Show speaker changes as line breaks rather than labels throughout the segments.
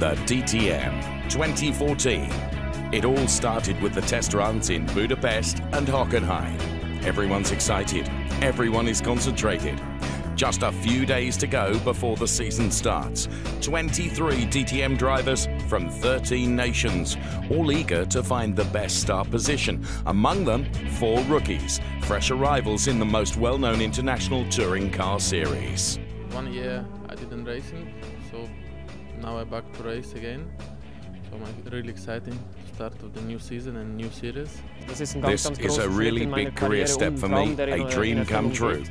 The DTM 2014. It all started with the test runs in Budapest and Hockenheim. Everyone's excited, everyone is concentrated. Just a few days to go before the season starts. 23 DTM drivers from 13 nations, all eager to find the best start position. Among them, 4 rookies, fresh arrivals in the most well-known international touring car series.
1 year I didn't racing, so now I'm back to race again. So I'm really exciting to start of the new season and new series.
This is a really big career step for me, a dream come true.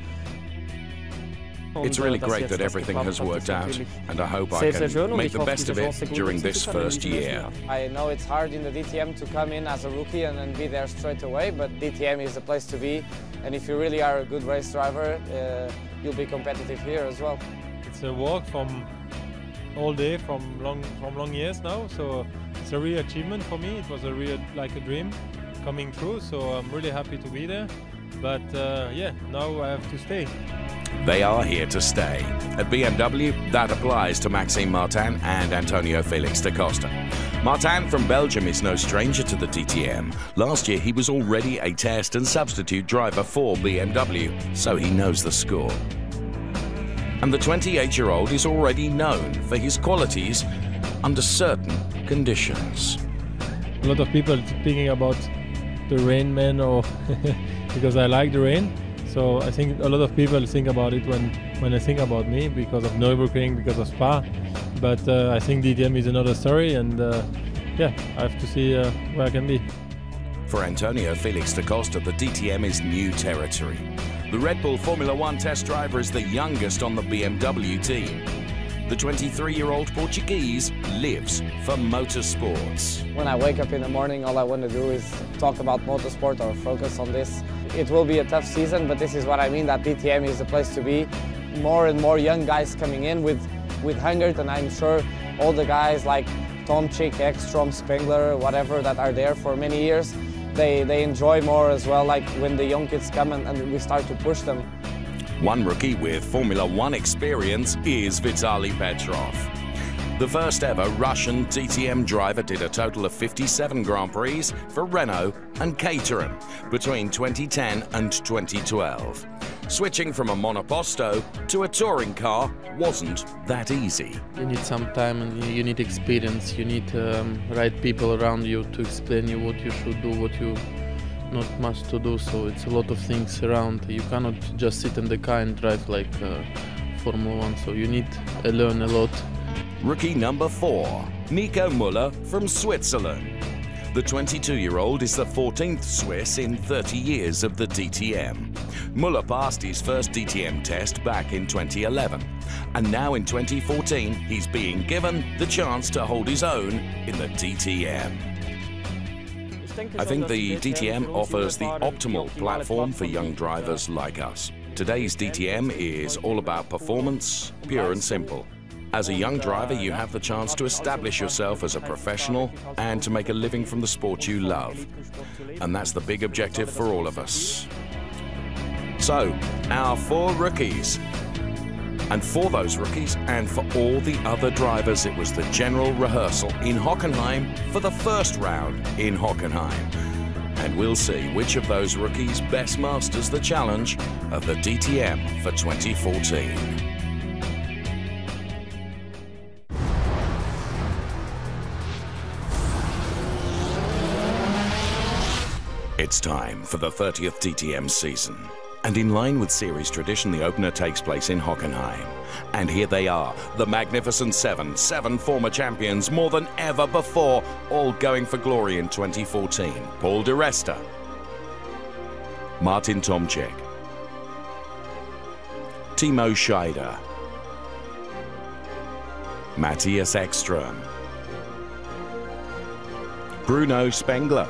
It's really great that everything has worked out, and I hope I can make the best of it during this first year.
I know it's hard in the DTM to come in as a rookie and then be there straight away, but DTM is the place to be, and if you really are a good race driver, you'll be competitive here as well.
It's a work from all day, from long years now, so it's a real achievement for me. It was a real, like a dream coming true, so I'm really happy to be there. But yeah, now I have to stay.
They are here to stay. At BMW, that applies to Maxime Martin and Antonio Felix da Costa. Martin from Belgium is no stranger to the DTM. Last year he was already a test and substitute driver for BMW, so he knows the score. And the 28-year-old is already known for his qualities under certain conditions.
A lot of people speaking about the Rain Man, or because I like the rain. So I think a lot of people think about it when they think about me, because of Nürburgring, because of Spa. But I think DTM is another story, and yeah, I have to see where I can be.
For Antonio Felix da Costa, the DTM is new territory. The Red Bull Formula One test driver is the youngest on the BMW team. The 23-year-old Portuguese lives for motorsports.
When I wake up in the morning, all I want to do is talk about motorsport or focus on this. It will be a tough season, but this is what I mean, that DTM is the place to be. More and more young guys coming in with hunger, and I'm sure all the guys like Tomczyk, Ekstrom, Spengler, whatever, that are there for many years, they enjoy more as well, like when the young kids come and we start to push them.
One rookie with Formula One experience is Vitaly Petrov. The first ever Russian DTM driver did a total of 57 Grand Prix for Renault and Caterham between 2010 and 2012. Switching from a monoposto to a touring car wasn't that easy.
You need some time and you need experience. You need right people around you to explain you what you should do, what you not much to do. So it's a lot of things around. You cannot just sit in the car and drive like Formula One. So you need to learn a lot.
Rookie number 4, Nico Müller from Switzerland. The 22-year-old is the 14th Swiss in 30 years of the DTM. Müller passed his first DTM test back in 2011, and now in 2014 he's being given the chance to hold his own in the DTM. I think the DTM offers the optimal platform for young drivers like us. Today's DTM is all about performance, pure and simple. As a young driver, you have the chance to establish yourself as a professional and to make a living from the sport you love. And that's the big objective for all of us. So, our 4 rookies. And for those rookies and for all the other drivers, it was the general rehearsal in Hockenheim for the first round in Hockenheim. And we'll see which of those rookies best masters the challenge of the DTM for 2014. It's time for the 30th DTM season. And in line with series tradition, the opener takes place in Hockenheim. And here they are, the Magnificent Seven, 7 former champions more than ever before, all going for glory in 2014. Paul di Resta, Martin Tomczyk, Timo Scheider, Matthias Ekström, Bruno Spengler,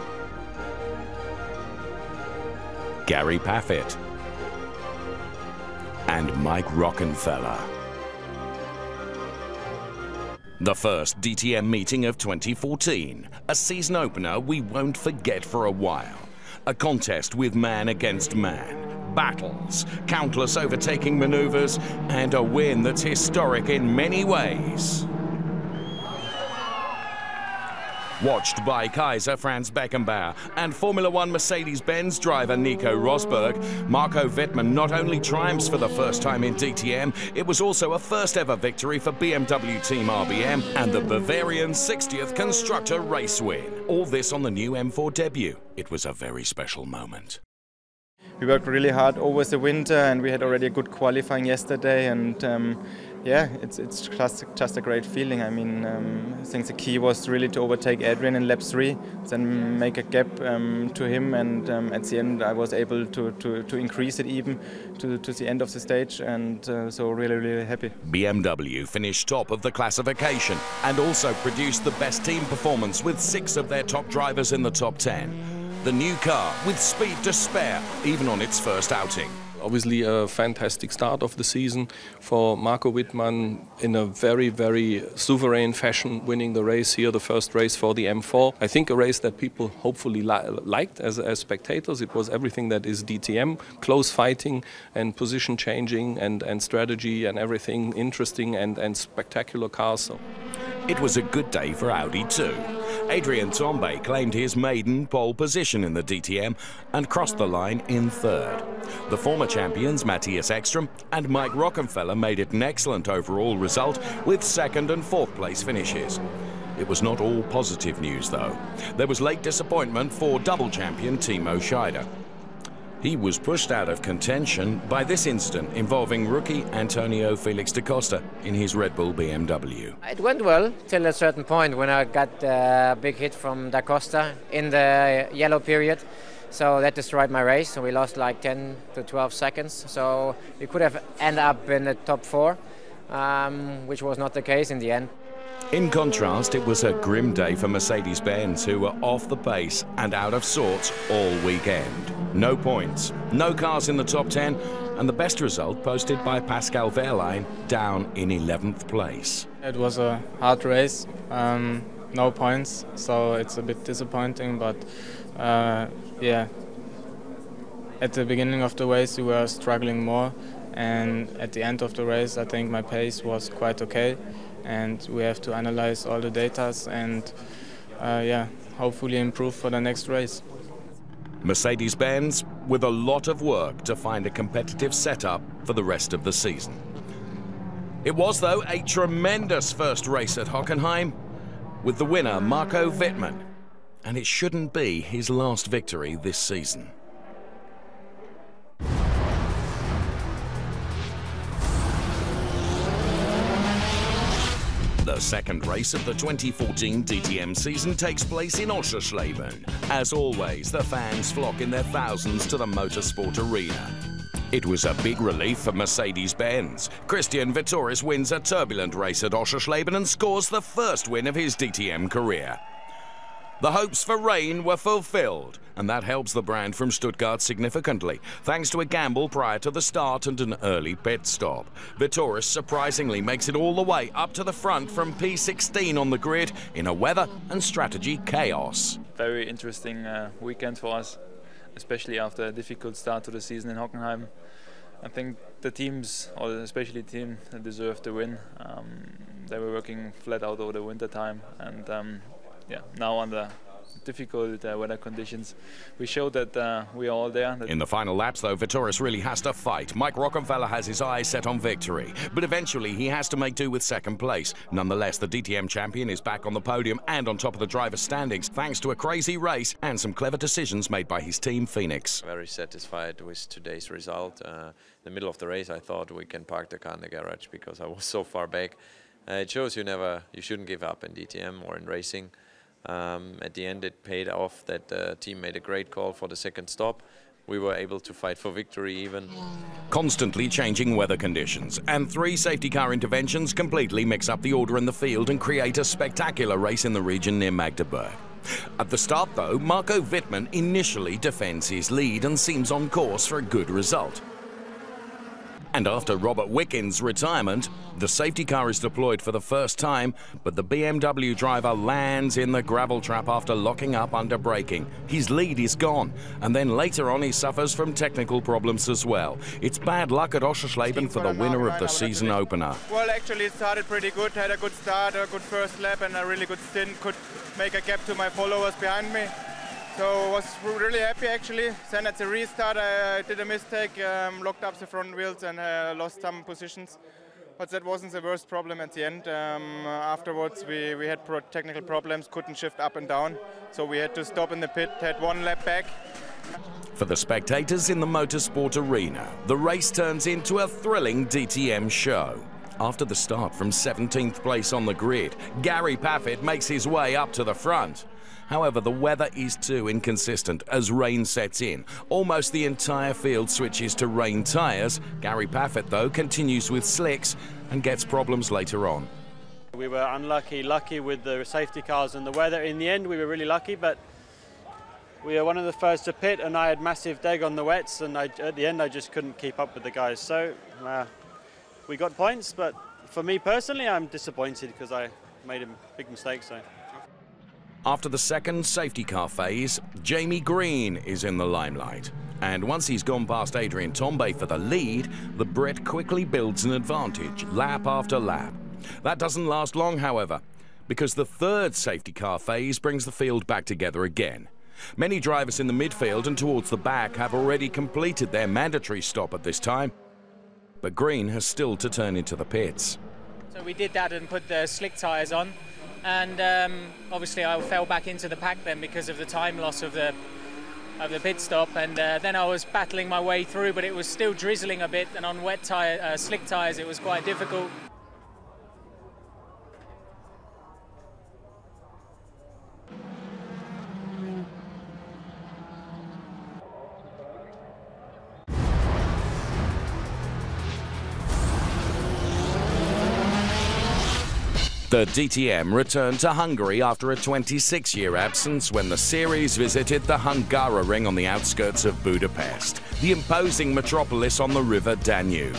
Gary Paffett, and Mike Rockenfeller. The first DTM meeting of 2014, a season opener we won't forget for a while. A contest with man against man, battles, countless overtaking maneuvers, and a win that's historic in many ways. Watched by Kaiser Franz Beckenbauer and Formula One Mercedes-Benz driver Nico Rosberg, Marco Wittmann not only triumphs for the first time in DTM, it was also a first-ever victory for BMW Team RBM and the Bavarian 60th constructor race win. All this on the new M4 debut. It was a very special moment.
We worked really hard over the winter, and we had already a good qualifying yesterday, and yeah, it's just a great feeling. I mean, I think the key was really to overtake Adrian in lap 3, then make a gap to him, and at the end I was able to increase it even to the end of the stage, and so really happy.
BMW finished top of the classification and also produced the best team performance with 6 of their top drivers in the top 10. The new car with speed to spare, even on its first outing.
Obviously a fantastic start of the season for Marco Wittmann in a very sovereign fashion, winning the race here, the first race for the M4. I think a race that people hopefully liked as spectators. It was everything that is DTM, close fighting and position changing and strategy and everything interesting and spectacular cars. So.
It was a good day for Audi too. Adrian Tombe claimed his maiden pole position in the DTM and crossed the line in 3rd. The former champions Matthias Ekstrom and Mike Rockenfeller made it an excellent overall result with 2nd and 4th place finishes. It was not all positive news though. There was late disappointment for double champion Timo Scheider. He was pushed out of contention by this incident involving rookie Antonio Felix da Costa in his Red Bull BMW.
It went well till a certain point when I got a big hit from da Costa in the yellow period. So that destroyed my race. So we lost like 10 to 12 seconds. So we could have ended up in the top 4, which was not the case in the end.
In contrast, it was a grim day for Mercedes-Benz, who were off the pace and out of sorts all weekend. No points, no cars in the top 10, and the best result posted by Pascal Wehrlein, down in 11th place.
It was a hard race, no points, so it's a bit disappointing, but yeah. At the beginning of the race we were struggling more, and at the end of the race I think my pace was quite okay. And we have to analyze all the data and yeah, hopefully improve for the next race.
Mercedes-Benz with a lot of work to find a competitive setup for the rest of the season. It was, though, a tremendous first race at Hockenheim with the winner Marco Wittmann, and it shouldn't be his last victory this season. The second race of the 2014 DTM season takes place in Oschersleben. As always, the fans flock in their thousands to the motorsport arena. It was a big relief for Mercedes-Benz. Christian Vittoris wins a turbulent race at Oschersleben and scores the first win of his DTM career. The hopes for rain were fulfilled, and that helps the brand from Stuttgart significantly, thanks to a gamble prior to the start and an early pit stop. Vittoris surprisingly makes it all the way up to the front from P16 on the grid in a weather and strategy chaos.
Very interesting weekend for us, especially after a difficult start to the season in Hockenheim. I think the teams, or especially the team, deserved the win. They were working flat out over the winter time, and yeah, now under difficult weather conditions, we showed that we are all there.
In the final laps, though, Vittoris really has to fight. Mike Rockenfeller has his eyes set on victory, but eventually he has to make do with second place. Nonetheless, the DTM champion is back on the podium and on top of the driver's standings, thanks to a crazy race and some clever decisions made by his team, Phoenix.
Very satisfied with today's result. In the middle of the race, I thought we can park the car in the garage because I was so far back. It shows you shouldn't give up in DTM or in racing. At the end it paid off that the team made a great call for the second stop. We were able to fight for victory even.
Constantly changing weather conditions and 3 safety car interventions completely mix up the order in the field and create a spectacular race in the region near Magdeburg. At the start though, Marco Wittmann initially defends his lead and seems on course for a good result. And after Robert Wickens' retirement, the safety car is deployed for the first time, but the BMW driver lands in the gravel trap after locking up under braking. His lead is gone, and then later on he suffers from technical problems as well. It's bad luck at Oschersleben for the winner of the season opener.
Well, actually it started pretty good, had a good start, a good first lap and a really good stint. Could make a gap to my followers behind me. So I was really happy actually. Then at the restart I did a mistake, locked up the front wheels and lost some positions. But that wasn't the worst problem at the end. Afterwards we had technical problems, couldn't shift up and down. So we had to stop in the pit, had one lap back.
For the spectators in the motorsport arena, the race turns into a thrilling DTM show. After the start from 17th place on the grid, Gary Paffett makes his way up to the front. However, the weather is too inconsistent as rain sets in. Almost the entire field switches to rain tyres. Gary Paffett, though, continues with slicks and gets problems later on.
We were lucky with the safety cars and the weather. In the end, we were really lucky, but we were one of the first to pit, and I had massive deg on the wets, and at the end I just couldn't keep up with the guys. So we got points, but for me personally, I'm disappointed because I made a big mistake. So.
After the second safety car phase, Jamie Green is in the limelight. And once he's gone past Adrian Tombe for the lead, the Brit quickly builds an advantage, lap after lap. That doesn't last long, however, because the third safety car phase brings the field back together again. Many drivers in the midfield and towards the back have already completed their mandatory stop at this time. But Green has still to turn into the pits.
So we did that and put the slick tyres on. And obviously I fell back into the pack then because of the time loss of the pit stop, and then I was battling my way through, but it was still drizzling a bit, and on wet slick tyres it was quite difficult.
The DTM returned to Hungary after a 26-year absence when the series visited the Hungaroring on the outskirts of Budapest, the imposing metropolis on the river Danube.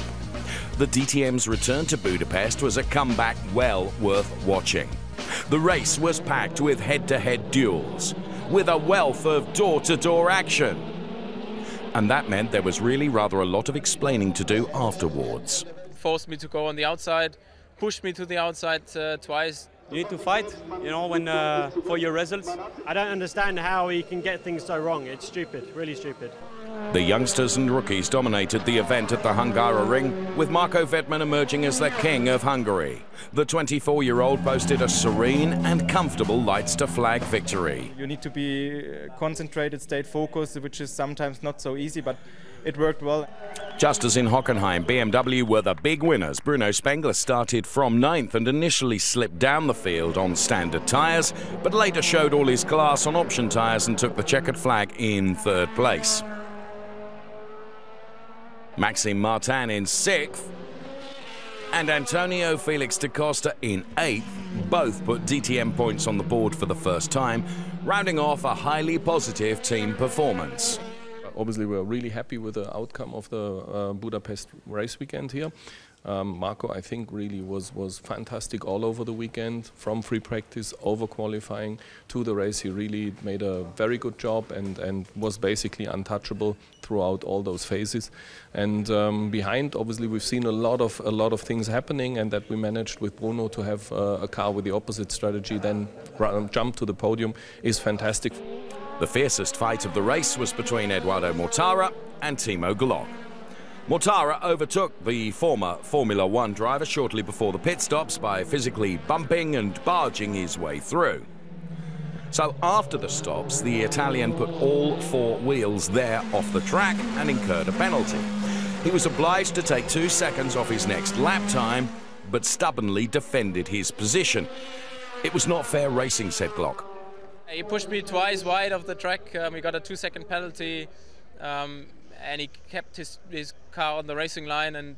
The DTM's return to Budapest was a comeback well worth watching. The race was packed with head-to-head duels, with a wealth of door-to-door action. And that meant there was really rather a lot of explaining to do afterwards.
Forced me to go on the outside, pushed me to the outside twice.
You need to fight, you know, for your results. I don't understand how he can get things so wrong. It's stupid, really stupid.
The youngsters and rookies dominated the event at the Hungaroring, with Marco Wettmann emerging as the king of Hungary. The 24-year-old posted a serene and comfortable lights-to-flag victory.
You need to be concentrated, stay focused, which is sometimes not so easy, but it worked well.
Just as in Hockenheim, BMW were the big winners. Bruno Spengler started from 9th and initially slipped down the field on standard tyres, but later showed all his class on option tyres and took the checkered flag in 3rd place. Maxime Martin in 6th and Antonio Felix da Costa in 8th both put DTM points on the board for the first time, rounding off a highly positive team performance.
Obviously, we're really happy with the outcome of the Budapest race weekend here. Marco, I think, really was fantastic all over the weekend, from free practice, over qualifying to the race. He really made a very good job and was basically untouchable throughout all those phases. And behind, obviously, we've seen a lot of things happening, and that we managed with Bruno to have a car with the opposite strategy, then jump to the podium, is fantastic.
The fiercest fight of the race was between Eduardo Mortara and Timo Glock. Mortara overtook the former Formula One driver shortly before the pit stops by physically bumping and barging his way through. So after the stops, the Italian put all 4 wheels there off the track and incurred a penalty. He was obliged to take 2 seconds off his next lap time, but stubbornly defended his position. It was not fair racing, said Glock.
He pushed me twice wide of the track. We got a 2-second penalty, and he kept his car on the racing line and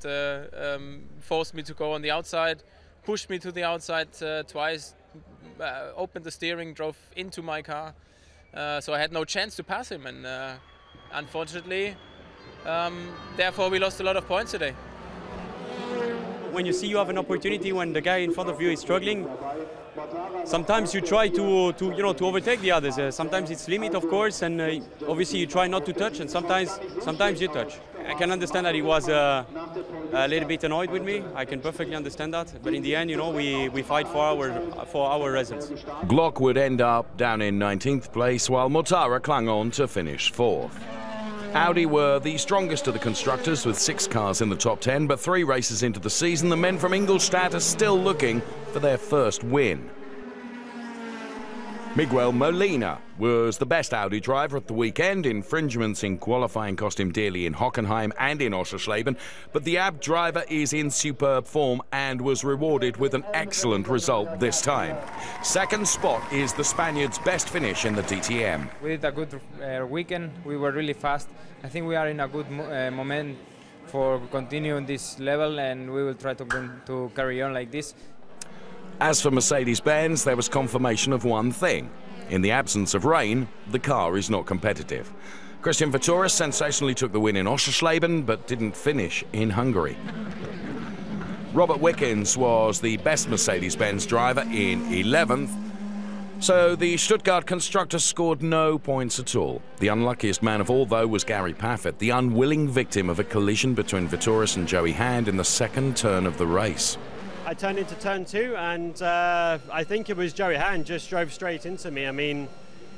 forced me to go on the outside, pushed me to the outside twice, opened the steering, drove into my car, so I had no chance to pass him, and unfortunately, therefore we lost a lot of points today.
When you see you have an opportunity when the guy in front of you is struggling, sometimes you try to overtake the others. Sometimes it's limit, of course, and obviously you try not to touch, and sometimes you touch. I can understand that he was
a little bit annoyed with me. I can perfectly understand that. But in the end, you know, we fight for our results.
Glock would end up down in 19th place, while Mortara clung on to finish 4th. Audi were the strongest of the constructors with 6 cars in the top 10, but 3 races into the season, the men from Ingolstadt are still looking for their first win. Miguel Molina was the best Audi driver at the weekend. Infringements in qualifying cost him dearly in Hockenheim and in Oschersleben, but the AB driver is in superb form and was rewarded with an excellent result this time. Second spot is the Spaniard's best finish in the DTM.
We did a good weekend. We were really fast. I think we are in a good moment for continuing this level, and we will try to carry on like this.
As for Mercedes-Benz, there was confirmation of one thing. In the absence of rain, the car is not competitive. Christian Vettoris sensationally took the win in Oschersleben, but didn't finish in Hungary. Robert Wickens was the best Mercedes-Benz driver in 11th. So the Stuttgart constructor scored no points at all. The unluckiest man of all, though, was Gary Paffett, the unwilling victim of a collision between Vettoris and Joey Hand in the second turn of the race.
I turned into turn 2, and I think it was Joey Hand just drove straight into me. I mean,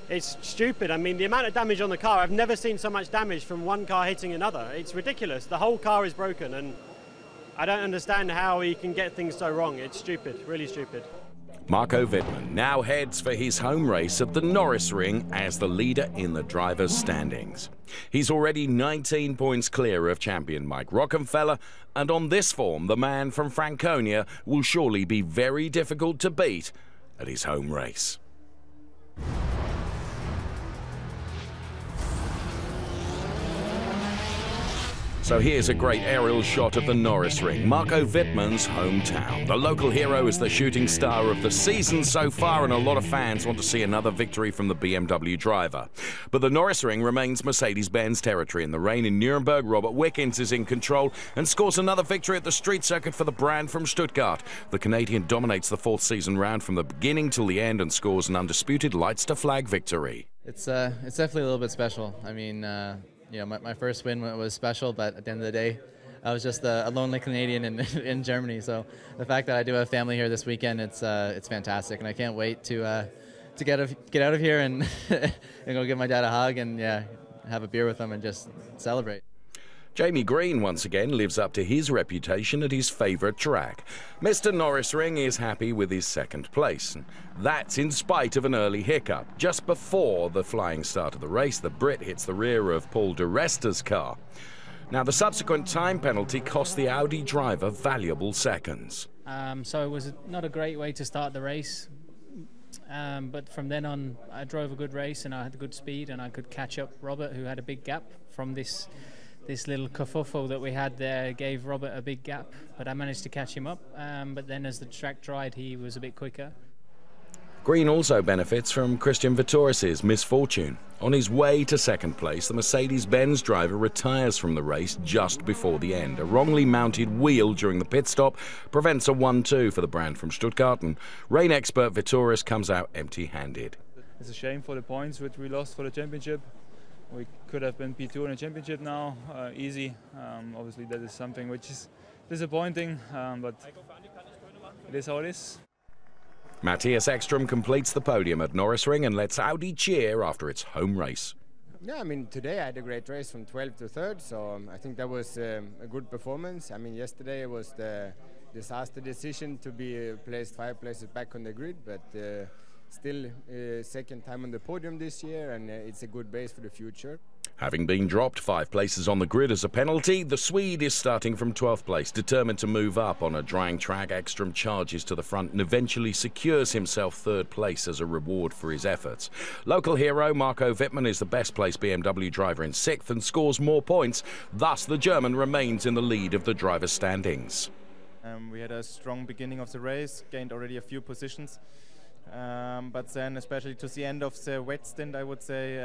it's stupid. I mean, the amount of damage on the car, I've never seen so much damage from one car hitting another. It's ridiculous. The whole car is broken, and I don't understand how he can get things so wrong. It's stupid, really stupid.
Marco Wittmann now heads for his home race at the Norris Ring as the leader in the drivers' standings. He's already 19 points clear of champion Mike Rockenfeller, and on this form, the man from Franconia will surely be very difficult to beat at his home race. So here's a great aerial shot of the Norris Ring, Marco Wittmann's hometown. The local hero is the shooting star of the season so far, and a lot of fans want to see another victory from the BMW driver. But the Norris Ring remains Mercedes-Benz territory. In the rain in Nuremberg, Robert Wickens is in control and scores another victory at the street circuit for the brand from Stuttgart. The Canadian dominates the 4th season round from the beginning till the end and scores an undisputed lights-to-flag victory.
It's definitely a little bit special. I mean, you know, my first win was special, but at the end of the day, I was just a lonely Canadian in Germany. So the fact that I do have family here this weekend, it's fantastic, and I can't wait to get out of here and and go give my dad a hug and have a beer with him and just celebrate.
Jamie Green once again lives up to his reputation at his favourite track. Mr. Norris Ring is happy with his 2nd place. And that's in spite of an early hiccup. Just before the flying start of the race, the Brit hits the rear of Paul de Resta's car. Now, the subsequent time penalty cost the Audi driver valuable seconds.
So it was not a great way to start the race. But from then on, I drove a good race and I had good speed and I could catch up Robert, who had a big gap from this little kerfuffle that we had there. Gave Robert a big gap, but I managed to catch him up. But then as the track dried, he was a bit quicker.
Green also benefits from Christian Vettoris' misfortune. On his way to 2nd place, the Mercedes-Benz driver retires from the race just before the end. A wrongly mounted wheel during the pit stop prevents a 1-2 for the brand from Stuttgart, and rain expert Vettoris comes out empty-handed.
It's a shame for the points which we lost for the championship. We could have been P2 in the championship now, easy. Obviously that is something which is disappointing, but it is how it is.
Matthias Ekstrom completes the podium at Norris Ring and lets Audi cheer after its home race.
Yeah, I mean, today I had a great race from 12th to 3rd, so I think that was a good performance. I mean, yesterday it was the disaster decision to be placed 5 places back on the grid, but still 2nd time on the podium this year, and it's a good base for the future.
Having been dropped 5 places on the grid as a penalty, the Swede is starting from 12th place. Determined to move up on a drying track, Ekstrom charges to the front and eventually secures himself 3rd place as a reward for his efforts. Local hero Marco Wittmann is the best placed BMW driver in 6th and scores more points. Thus, the German remains in the lead of the driver's standings.
We had a strong beginning of the race, gained already a few positions. But then, especially to the end of the wet stint, I would say,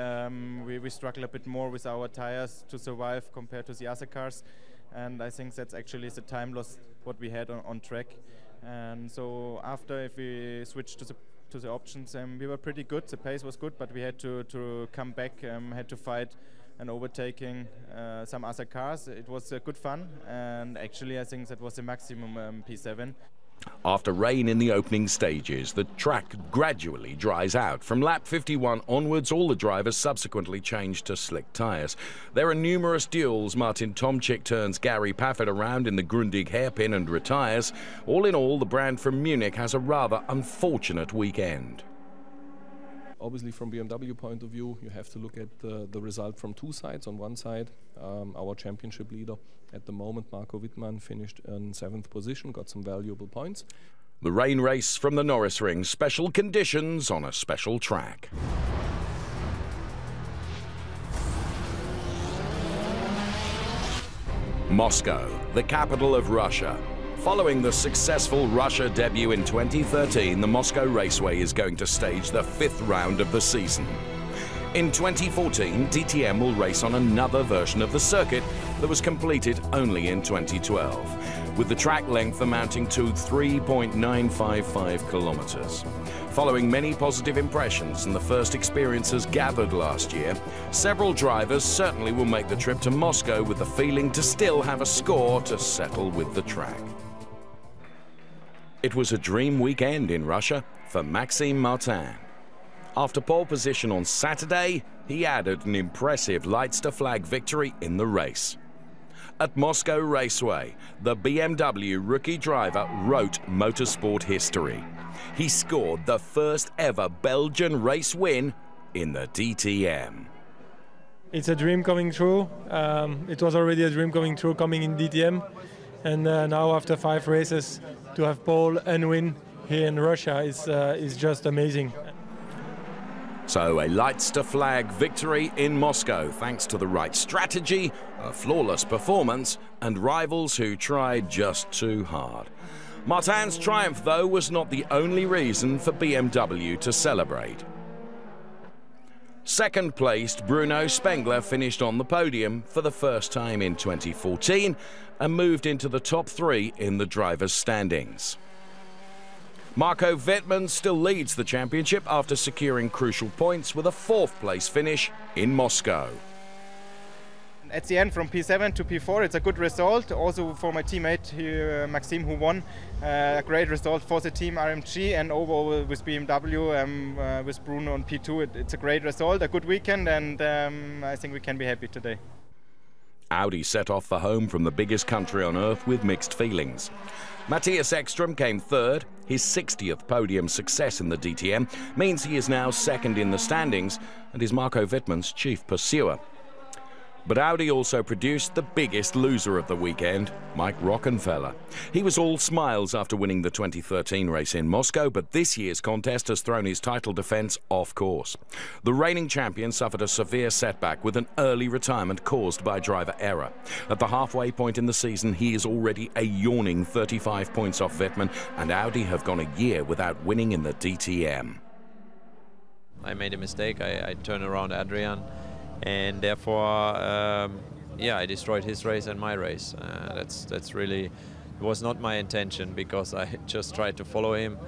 we struggle a bit more with our tires to survive compared to the other cars. And I think that's actually the time loss what we had on track. And so after, if we switched to the options, we were pretty good. The pace was good, but we had to come back, had to fight and overtaking some other cars. It was good fun, and actually I think that was the maximum P7.
After rain in the opening stages, the track gradually dries out. From lap 51 onwards, all the drivers subsequently changed to slick tyres. There are numerous duels. Martin Tomczyk turns Gary Paffett around in the Grundig hairpin and retires. All in all, the brand from Munich has a rather unfortunate weekend.
Obviously, from BMW point of view, you have to look at the result from two sides. On one side, our championship leader at the moment, Marco Wittmann, finished in 7th position, got some valuable points.
The rain race from the Norris Ring, special conditions on a special track. Moscow, the capital of Russia. Following the successful Russia debut in 2013, the Moscow Raceway is going to stage the 5th round of the season. In 2014, DTM will race on another version of the circuit that was completed only in 2012, with the track length amounting to 3.955 kilometers. Following many positive impressions and the first experiences gathered last year, several drivers certainly will make the trip to Moscow with the feeling to still have a score to settle with the track. It was a dream weekend in Russia for Maxime Martin. After pole position on Saturday, he added an impressive lights-to-flag victory in the race. At Moscow Raceway, the BMW rookie driver wrote motorsport history. He scored the first ever Belgian race win in the DTM.
It's a dream coming true. It was already a dream coming true coming in DTM. And now after 5 races, to have pole and win here in Russia is just amazing.
So a lights-to-flag victory in Moscow, thanks to the right strategy, a flawless performance, and rivals who tried just too hard. Martin's triumph, though, was not the only reason for BMW to celebrate. Second-placed Bruno Spengler finished on the podium for the first time in 2014 and moved into the top 3 in the drivers' standings. Marco Wittmann still leads the championship after securing crucial points with a 4th-place finish in Moscow.
At the end, from P7 to P4, it's a good result. Also for my teammate here, Maxime, who won. A great result for the team RMG, and overall with BMW, with Bruno on P2. It's a great result, a good weekend, and I think we can be happy today.
Audi set off for home from the biggest country on earth with mixed feelings. Matthias Ekström came 3rd. His 60th podium success in the DTM means he is now 2nd in the standings and is Marco Wittmann's chief pursuer. But Audi also produced the biggest loser of the weekend, Mike Rockenfeller. He was all smiles after winning the 2013 race in Moscow, but this year's contest has thrown his title defence off course. The reigning champion suffered a severe setback with an early retirement caused by driver error. At the halfway point in the season, he is already a yawning 35 points off Wittmann, and Audi have gone a year without winning in the DTM.
I made a mistake. I turned around Adrian. And therefore, yeah, I destroyed his race and my race. That's really, it was not my intention, because I just tried to follow him,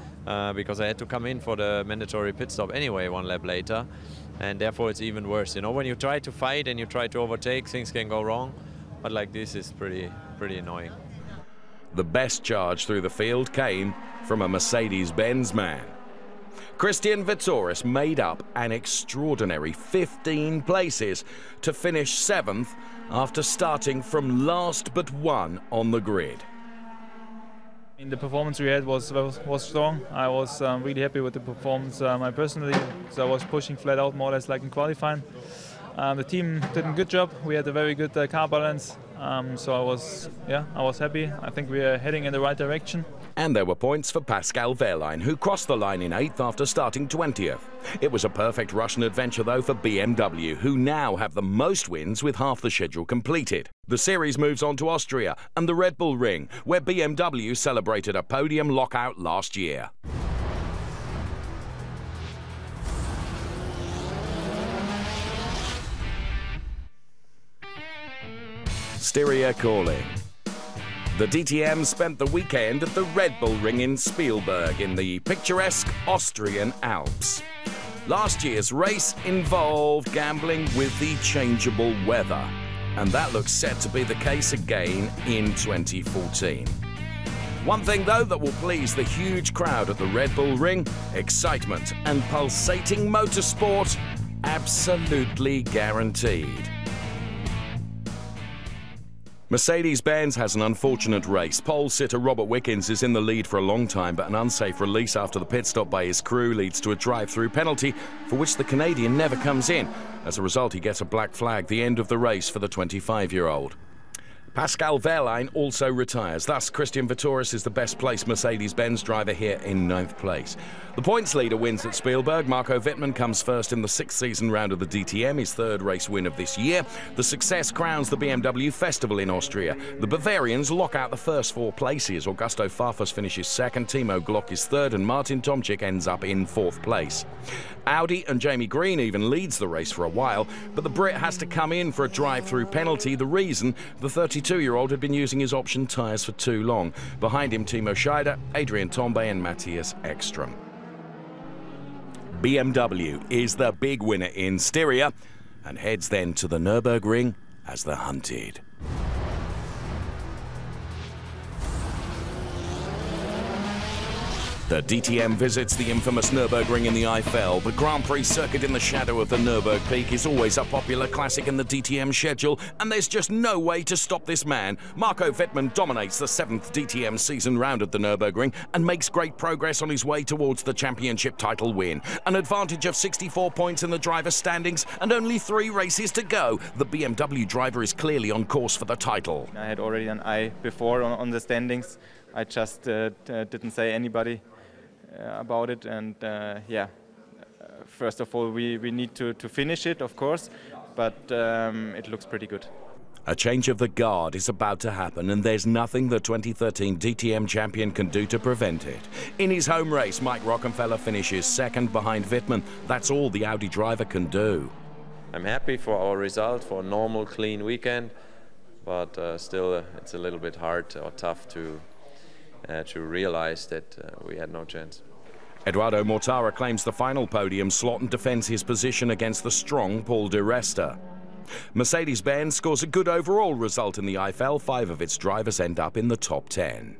because I had to come in for the mandatory pit stop anyway 1 lap later, and therefore it's even worse. You know, when you try to fight and you try to overtake, things can go wrong, but like this is pretty annoying.
The best charge through the field came from a Mercedes-Benz man. Christian Vittoris made up an extraordinary 15 places to finish 7th after starting from last but 1 on the grid.
The performance we had was strong. I was really happy with the performance I personally, so I was pushing flat out more or less like in qualifying. The team did a good job. We had a very good car balance, so I was happy. I think we are heading in the right direction.
And there were points for Pascal Wehrlein, who crossed the line in 8th after starting 20th. It was a perfect Russian adventure, though, for BMW, who now have the most wins with half the schedule completed. The series moves on to Austria and the Red Bull Ring, where BMW celebrated a podium lockout last year. Styria calling. The DTM spent the weekend at the Red Bull Ring in Spielberg in the picturesque Austrian Alps. Last year's race involved gambling with the changeable weather, and that looks set to be the case again in 2014. One thing, though, that will please the huge crowd at the Red Bull Ring: excitement and pulsating motorsport, absolutely guaranteed. Mercedes-Benz has an unfortunate race. Pole sitter Robert Wickens is in the lead for a long time, but an unsafe release after the pit stop by his crew leads to a drive-through penalty for which the Canadian never comes in. As a result, he gets a black flag, the end of the race for the 25-year-old. Pascal Wehrlein also retires. Thus, Christian Vittoris is the best-placed Mercedes-Benz driver here in 9th place. The points leader wins at Spielberg. Marco Wittmann comes first in the 6th season round of the DTM, his 3rd race win of this year. The success crowns the BMW Festival in Austria. The Bavarians lock out the first 4 places. Augusto Farfus finishes 2nd, Timo Glock is 3rd, and Martin Tomczyk ends up in 4th place. Audi and Jamie Green even leads the race for a while, but the Brit has to come in for a drive-through penalty. The reason: the 32-year-old had been using his option tyres for too long. Behind him, Timo Scheider, Adrian Tombe and Matthias Ekström. BMW is the big winner in Styria and heads then to the Nürburgring as the hunted. The DTM visits the infamous Nürburgring in the Eifel. The Grand Prix circuit in the shadow of the Nürburg Peak is always a popular classic in the DTM schedule, and there's just no way to stop this man. Marco Wittmann dominates the 7th DTM season round at the Nürburgring and makes great progress on his way towards the championship title win. An advantage of 64 points in the driver's standings and only 3 races to go. The BMW driver is clearly on course for the title.
I had already an eye before on the standings. I just didn't say anybody about it, and first of all we need to finish it, of course, but it looks pretty good.
A change of the guard is about to happen, and there's nothing the 2013 DTM champion can do to prevent it. In his home race, Mike Rockenfeller finishes 2nd behind Wittmann. That's all the Audi driver can do.
I'm happy for our result, for a normal, clean weekend, but still it's a little bit hard or tough to realize that we had no chance.
Eduardo Mortara claims the final podium slot and defends his position against the strong Paul di Resta. Mercedes-Benz scores a good overall result in the Eifel. 5 of its drivers end up in the top 10.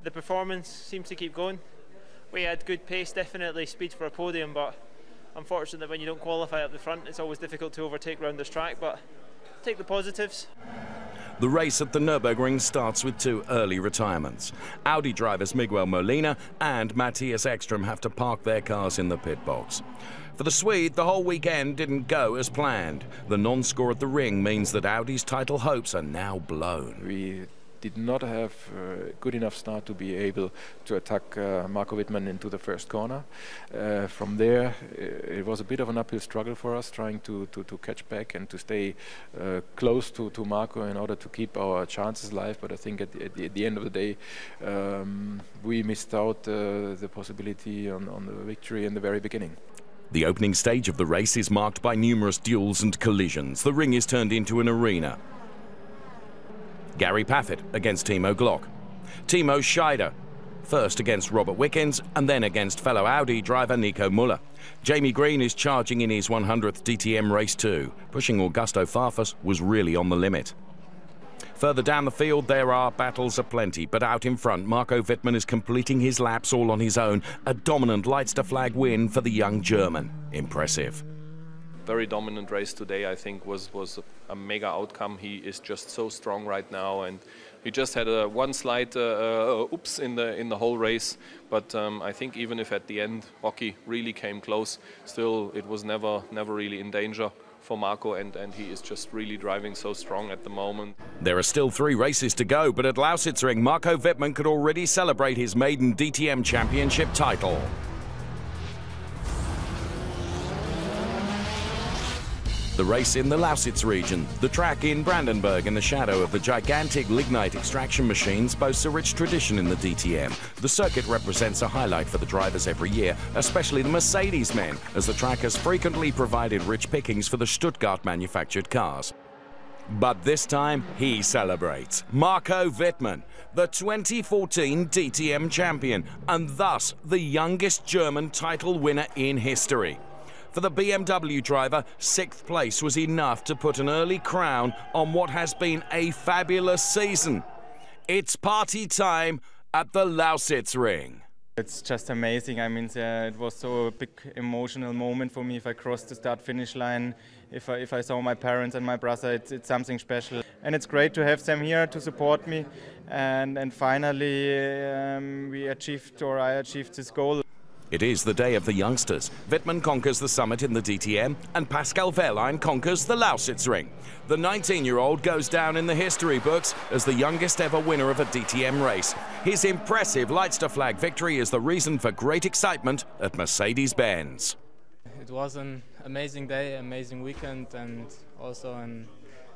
The performance seems to keep going. We had good pace, definitely speed for a podium, but unfortunately when you don't qualify up the front, it's always difficult to overtake round this track, but take the positives.
The race at the Nürburgring starts with 2 early retirements. Audi drivers Miguel Molina and Matthias Ekström have to park their cars in the pit box. For the Swede, the whole weekend didn't go as planned. The non-score at the ring means that Audi's title hopes are now blown.
We did not have a good enough start to be able to attack Marco Wittmann into the first corner. From there, it was a bit of an uphill struggle for us, trying to catch back and to stay close to Marco in order to keep our chances alive. But I think at the end of the day, we missed out the possibility on the victory in the very beginning.
The opening stage of the race is marked by numerous duels and collisions. The ring is turned into an arena. Gary Paffett against Timo Glock. Timo Scheider first against Robert Wickens and then against fellow Audi driver Nico Müller. Jamie Green is charging in his 100th DTM race too. Pushing Augusto Farfus was really on the limit. Further down the field there are battles aplenty, but out in front Marco Wittmann is completing his laps all on his own. A dominant Leicester flag win for the young German. Impressive.
Very dominant race today, I think, was a mega outcome. He is just so strong right now, and he just had one slight oops in the whole race. But I think even if at the end Rocky really came close, still it was never really in danger for Marco, and he is just really driving so strong at the moment.
There are still 3 races to go, but at Lausitzring, Marco Wittmann could already celebrate his maiden DTM championship title. The race in the Lausitz region. The track in Brandenburg in the shadow of the gigantic lignite extraction machines boasts a rich tradition in the DTM. The circuit represents a highlight for the drivers every year, especially the Mercedes men, as the track has frequently provided rich pickings for the Stuttgart-manufactured cars. But this time, he celebrates. Marco Wittmann, the 2014 DTM champion, and thus the youngest German title winner in history. For the BMW driver, 6th place was enough to put an early crown on what has been a fabulous season. It's party time at the Lausitz ring.
It's just amazing. I mean, it was so a big emotional moment for me. If I crossed the start-finish line, if I saw my parents and my brother, it's something special. And it's great to have them here to support me. And finally, I achieved this goal.
It is the day of the youngsters. Wittmann conquers the summit in the DTM and Pascal Wehrlein conquers the Lausitz ring. The 19-year-old goes down in the history books as the youngest ever winner of a DTM race. His impressive Leicester flag victory is the reason for great excitement at Mercedes-Benz.
It was an amazing day, amazing weekend, and also an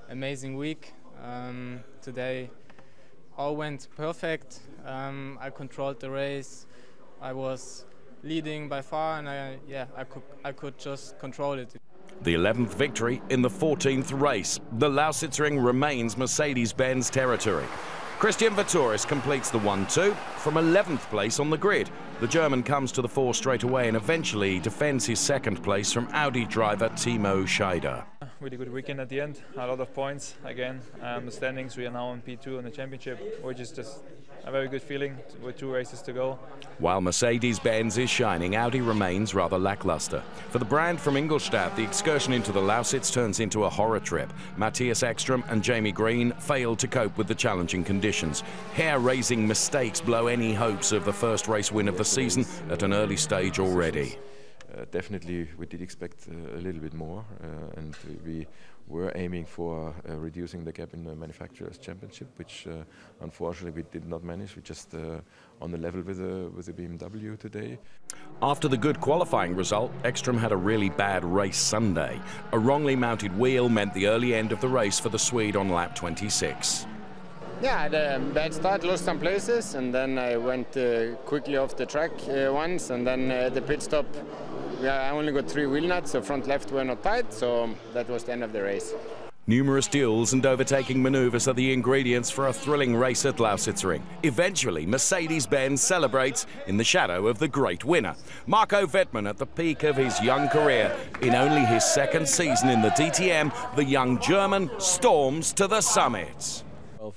amazing week. Today all went perfect. I controlled the race. I was leading by far, and I could just control it.
The 11th victory in the 14th race. The Lausitz ring remains Mercedes-Benz territory. Christian Vettoris completes the 1-2 from 11th place on the grid. The German comes to the fore straight away and eventually defends his 2nd place from Audi driver Timo Scheider.
Really good weekend at the end, a lot of points again. The standings, we are now on P2 in the championship, which is just a very good feeling with 2 races to go.
While Mercedes-Benz is shining, Audi remains rather lackluster. For the brand from Ingolstadt, the excursion into the Lausitz turns into a horror trip. Matthias Ekstrom and Jamie Green failed to cope with the challenging conditions. Hair-raising mistakes blow any hopes of the first race win of the season at an early stage already.
Definitely we did expect a little bit more, and we were aiming for reducing the gap in the Manufacturers' Championship, which unfortunately we did not manage. We just on the level with the BMW today.
After the good qualifying result, Ekstrom had a really bad race Sunday. A wrongly mounted wheel meant the early end of the race for the Swede on lap 26.
Yeah, I had a bad start, lost some places, and then I went quickly off the track once, and then the pit stop, I only got 3 wheel nuts, so front left were not tight, so that was the end of the race.
Numerous duels and overtaking maneuvers are the ingredients for a thrilling race at Lausitz ring. Eventually, Mercedes-Benz celebrates in the shadow of the great winner. Marco Wittmann at the peak of his young career. In only his 2nd season in the DTM, the young German storms to the summit.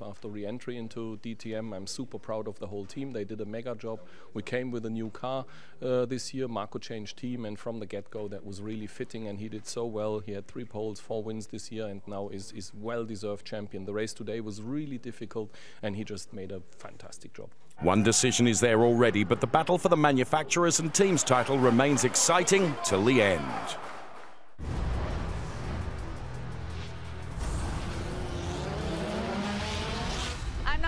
After re-entry into DTM, I'm super proud of the whole team. They did a mega job. We came with a new car this year. Marco changed team, and from the get-go that was really fitting, and he did so well. He had 3 poles, 4 wins this year, and now is well-deserved champion. The race today was really difficult, and he just made a fantastic job.
One decision is there already, but the battle for the manufacturers and teams title remains exciting till the end.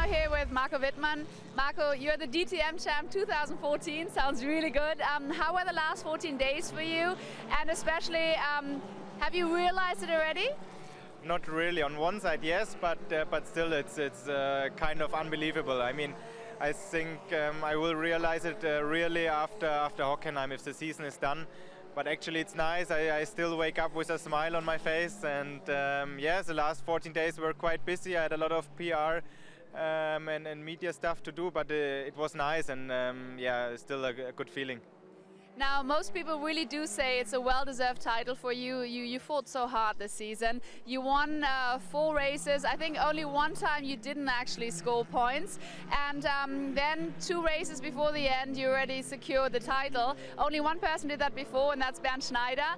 Here with Marco Wittmann. Marco, you're the DTM champ 2014, sounds really good. How were the last 14 days for you? And especially, have you realized it already?
Not really. On one side, yes, but still it's kind of unbelievable. I mean, I think I will realize it really after Hockenheim if the season is done. But actually it's nice, I still wake up with a smile on my face, and yes, the last 14 days were quite busy. I had a lot of PR and media stuff to do, but it was nice, and yeah, still a good feeling.
Now, most people really do say it's a well-deserved title for you. You fought so hard this season. You won 4 races. I think only one time you didn't actually score points. And then 2 races before the end, you already secured the title. Only one person did that before, and that's Bernd Schneider.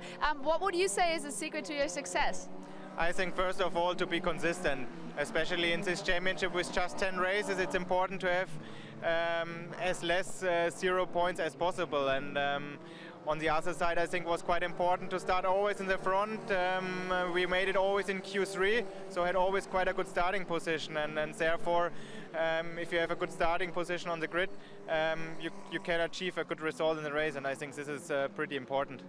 What would you say is the secret to your success?
I think first of all to be consistent, especially in this championship with just 10 races. It's important to have as less 0 points as possible, and on the other side I think was quite important to start always in the front. We made it always in Q3, so had always quite a good starting position, and therefore if you have a good starting position on the grid, you can achieve a good result in the race, and I think this is pretty important.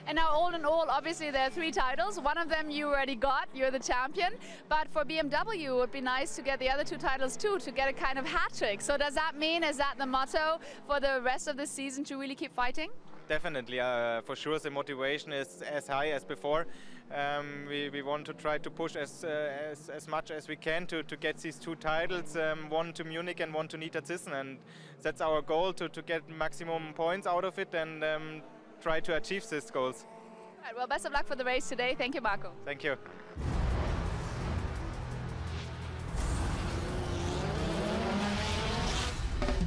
And now, all in all, obviously there are 3 titles. One of them you already got, you're the champion. But for BMW, it would be nice to get the other 2 titles too, to get a kind of hat trick. So does that mean, is that the motto for the rest of the season, to really keep fighting?
Definitely, for sure the motivation is as high as before. We want to try to push as much as we can to get these 2 titles, one to Munich and one to Niederzissen, and that's our goal, to get maximum points out of it and try to achieve these goals.
All right, well, best of luck for the race today. Thank you, Marco.
Thank you.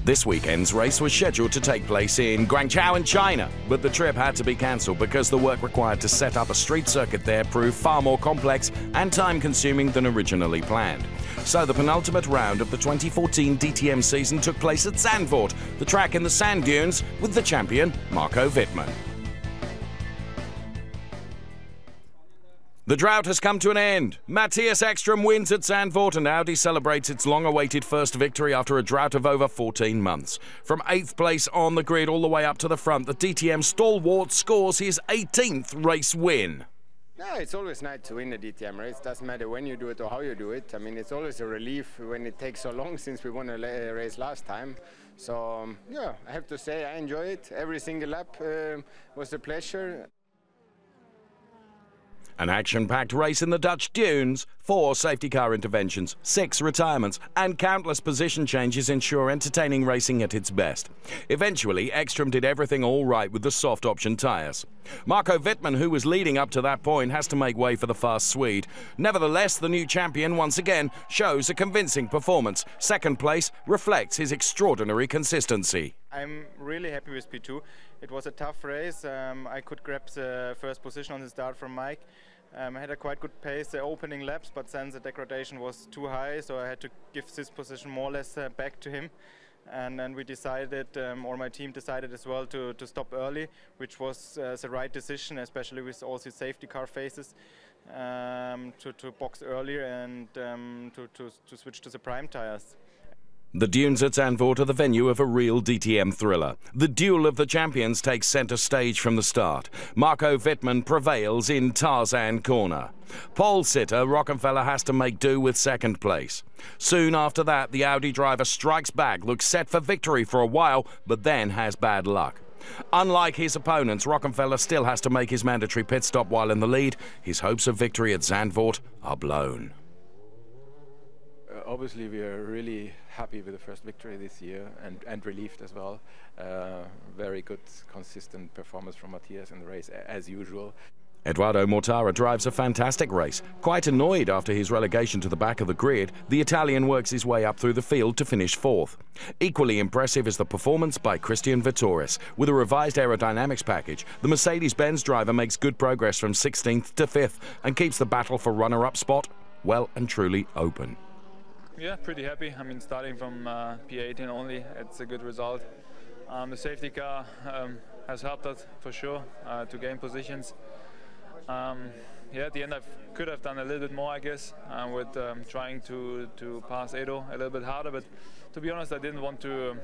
This weekend's race was scheduled to take place in Guangzhou in China, but the trip had to be cancelled because the work required to set up a street circuit there proved far more complex and time-consuming than originally planned. So the penultimate round of the 2014 DTM season took place at Zandvoort, the track in the sand dunes, with the champion Marco Wittmann. The drought has come to an end. Matthias Ekström wins at Zandvoort and Audi celebrates its long-awaited first victory after a drought of over 14 months. From 8th place on the grid all the way up to the front, the DTM stalwart scores his 18th race win.
Yeah, it's always nice to win a DTM race. Doesn't matter when you do it or how you do it. I mean, it's always a relief when it takes so long since we won a race last time. So, yeah, I have to say I enjoy it. Every single lap was a pleasure.
An action-packed race in the Dutch dunes, 4 safety car interventions, 6 retirements, and countless position changes ensure entertaining racing at its best. Eventually, Ekström did everything all right with the soft option tyres. Marco Wittmann, who was leading up to that point, has to make way for the fast Swede. Nevertheless, the new champion once again shows a convincing performance. Second place reflects his extraordinary consistency.
I'm really happy with P2. It was a tough race. I could grab the first position on the start from Mike. I had a quite good pace the opening laps, but then the degradation was too high, so I had to give this position more or less back to him. And then we decided, or my team decided as well, to stop early, which was the right decision, especially with all the safety car phases, to box earlier and to switch to the prime tires.
The dunes at Zandvoort are the venue of a real DTM thriller. The duel of the champions takes centre stage from the start. Marco Wittmann prevails in Tarzan Corner. Pole sitter Rockenfeller has to make do with second place. Soon after that, the Audi driver strikes back, looks set for victory for a while, but then has bad luck. Unlike his opponents, Rockenfeller still has to make his mandatory pit stop while in the lead. His hopes of victory at Zandvoort are blown.
Obviously, we are really happy with the first victory this year and relieved as well. Very good, consistent performance from Matthias in the race, as usual.
Edoardo Mortara drives a fantastic race. Quite annoyed after his relegation to the back of the grid, the Italian works his way up through the field to finish 4th. Equally impressive is the performance by Christian Vittoris. With a revised aerodynamics package, the Mercedes-Benz driver makes good progress from 16th to 5th and keeps the battle for runner-up spot well and truly open.
Yeah, pretty happy. I mean, starting from P18 only, it's a good result. The safety car has helped us for sure to gain positions. Yeah, at the end I could have done a little bit more, I guess, with trying to pass Edo a little bit harder, but to be honest, I didn't want to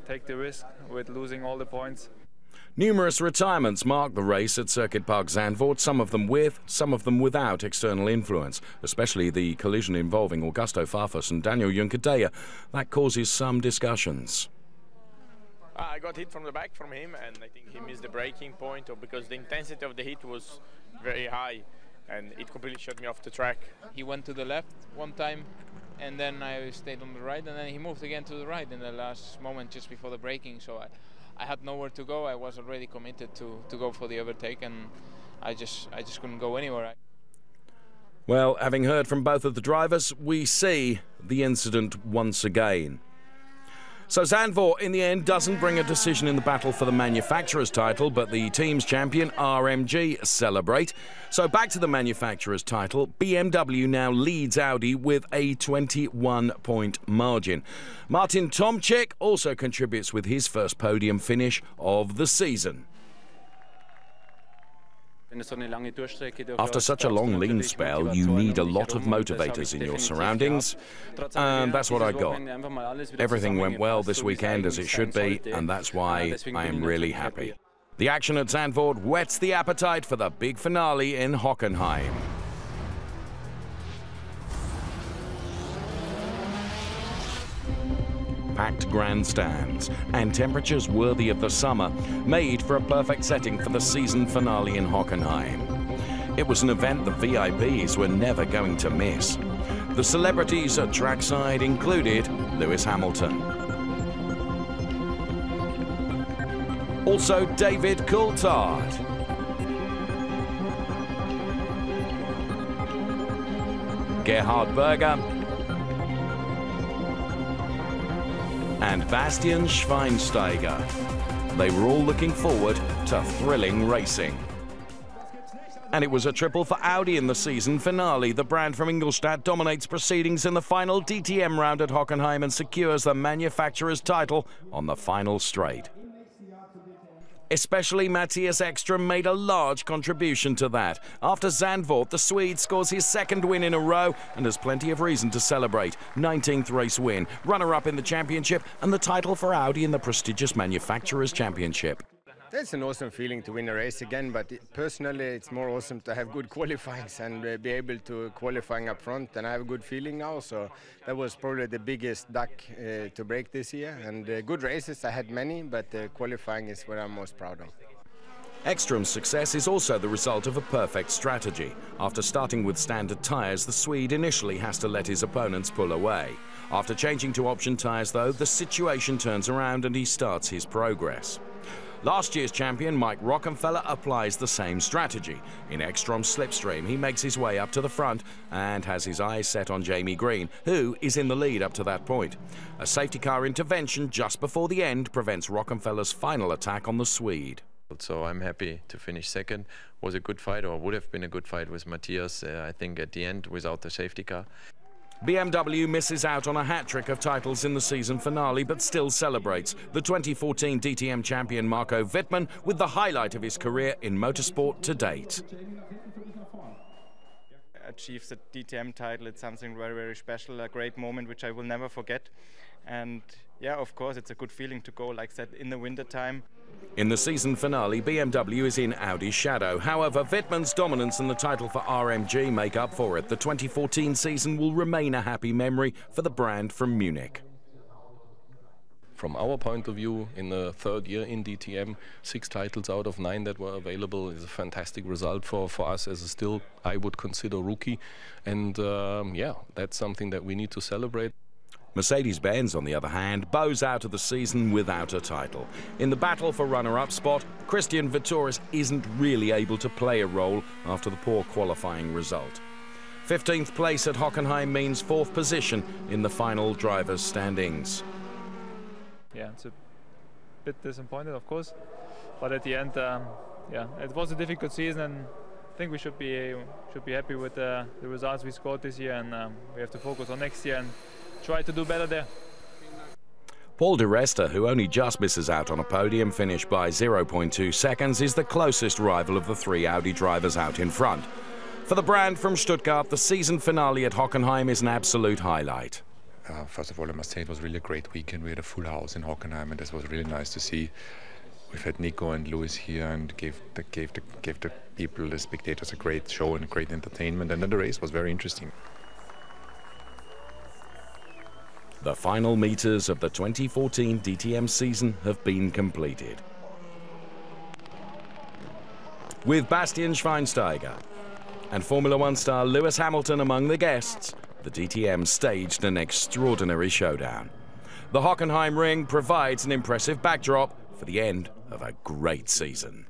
take the risk with losing all the points.
Numerous retirements mark the race at Circuit Park Zandvoort, some of them with, some of them without external influence, especially the collision involving Augusto Farfus and Daniel Juncadella. That causes some discussions.
I got hit from the back from him, and I think he missed the braking point, or because the intensity of the hit was very high, and it completely shut me off the track.
He went to the left one time, and then I stayed on the right, and then he moved again to the right in the last moment just before the braking, so I had nowhere to go. I was already committed to go for the overtake, and I just couldn't go anywhere.
Well, having heard from both of the drivers, we see the incident once again. So Zandvoort, in the end, doesn't bring a decision in the battle for the manufacturer's title, but the team's champion, RMG, celebrate. So back to the manufacturer's title, BMW now leads Audi with a 21-point margin. Martin Tomczyk also contributes with his first podium finish of the season. After such a long lean spell, you need a lot of motivators in your surroundings, and that's what I got. Everything went well this weekend as it should be, and that's why I am really happy. The action at Zandvoort whets the appetite for the big finale in Hockenheim. Packed grandstands and temperatures worthy of the summer, made for a perfect setting for the season finale in Hockenheim. It was an event the VIPs were never going to miss. The celebrities at trackside included Lewis Hamilton. Also David Coulthard. Gerhard Berger and Bastian Schweinsteiger. They were all looking forward to thrilling racing. And it was a triple for Audi in the season finale. The brand from Ingolstadt dominates proceedings in the final DTM round at Hockenheim and secures the manufacturer's title on the final straight. Especially Matthias Ekström made a large contribution to that. After Zandvoort, the Swede scores his second win in a row and has plenty of reason to celebrate. 19th race win, runner-up in the championship, and the title for Audi in the prestigious Manufacturers' Championship.
It's an awesome feeling to win a race again, but personally it's more awesome to have good qualifyings and be able to qualifying up front, and I have a good feeling now, so that was probably the biggest duck to break this year. And good races, I had many, but qualifying is what I'm most proud of.
Ekström's success is also the result of a perfect strategy. After starting with standard tyres, the Swede initially has to let his opponents pull away. After changing to option tyres though, the situation turns around and he starts his progress. Last year's champion Mike Rockenfeller applies the same strategy. In Ekström's slipstream, he makes his way up to the front and has his eyes set on Jamie Green, who is in the lead up to that point. A safety car intervention just before the end prevents Rockenfeller's final attack on the Swede.
So I'm happy to finish second. Was a good fight, or would have been a good fight with Matthias, I think, at the end without the safety car.
BMW misses out on a hat-trick of titles in the season finale, but still celebrates. The 2014 DTM champion Marco Wittmann with the highlight of his career in motorsport to date.
Achieve the DTM title, it's something very, very special, a great moment which I will never forget. And yeah, of course, it's a good feeling to go like that in the winter time.
In the season finale, BMW is in Audi's shadow. However, Wittmann's dominance and the title for RMG make up for it. The 2014 season will remain a happy memory for the brand from Munich.
From our point of view, in the third year in DTM, 6 titles out of 9 that were available is a fantastic result for us as a still, I would consider, rookie. And yeah, that's something that we need to celebrate.
Mercedes-Benz, on the other hand, bows out of the season without a title. In the battle for runner-up spot, Christian Vittoris isn't really able to play a role after the poor qualifying result. 15th place at Hockenheim means 4th position in the final drivers' standings.
Yeah, it's a bit disappointed, of course, but at the end, yeah, it was a difficult season, and I think we should be happy with the results we scored this year, and we have to focus on next year and try to do better there.
Paul di Resta, who only just misses out on a podium finish by 0.2 seconds, is the closest rival of the 3 Audi drivers out in front. For the brand from Stuttgart, the season finale at Hockenheim is an absolute highlight.
First of all, I must say it was really a great weekend. We had a full house in Hockenheim, and this was really nice to see. We've had Nico and Lewis here and gave the people, the spectators, a great show and great entertainment, and then the race was very interesting.
The final meters of the 2014 DTM season have been completed. With Bastian Schweinsteiger and Formula One star Lewis Hamilton among the guests, the DTM staged an extraordinary showdown. The Hockenheim Ring provides an impressive backdrop for the end of a great season.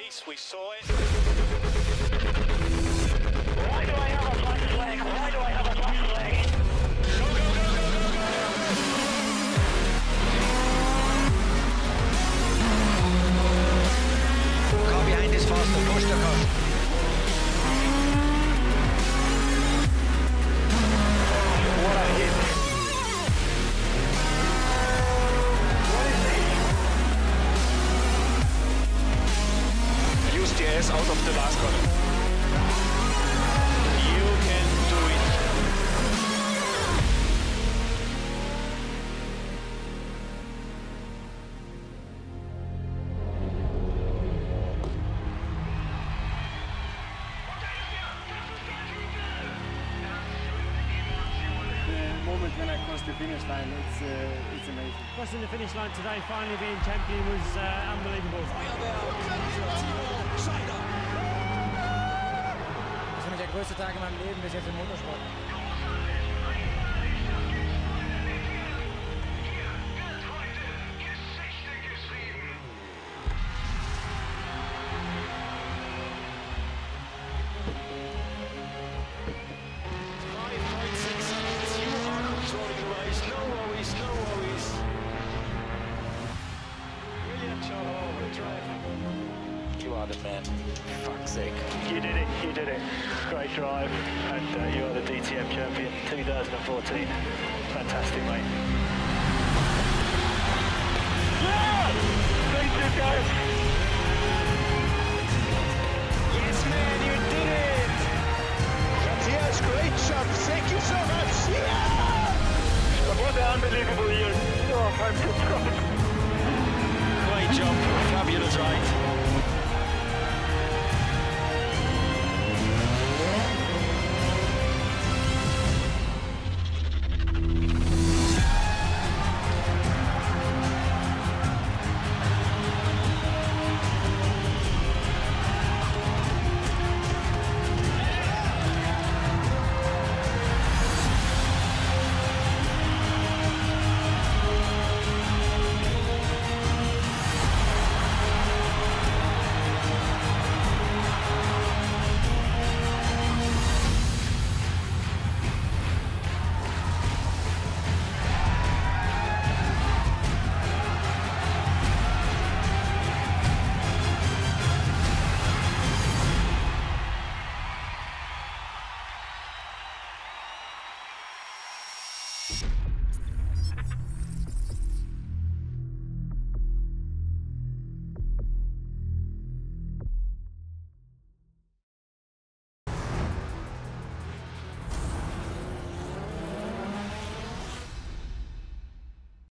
race, we saw it. Why do I have a black flag? Why do I have a black flag? Go, go, go, go, go, go! Car behind is faster, push the car. What a hit. Use the ass out of the last corner. You can do it.
The moment when I crossed the finish line, it's amazing.
Crossing the finish line today, finally being champion, was unbelievable.
Das ist für mich der größte Tag in meinem Leben bis jetzt im Motorsport.
You are the man. Fuck's sake. You did it, you did it. Great drive, and you are the DTM champion 2014. Fantastic, mate. Yeah! Thank you, guys. Yes, man, you did it! Matthias, great job. Thank you so much. Yeah! What an unbelievable year. Oh, I'm so proud. Great job. Fabulous ride.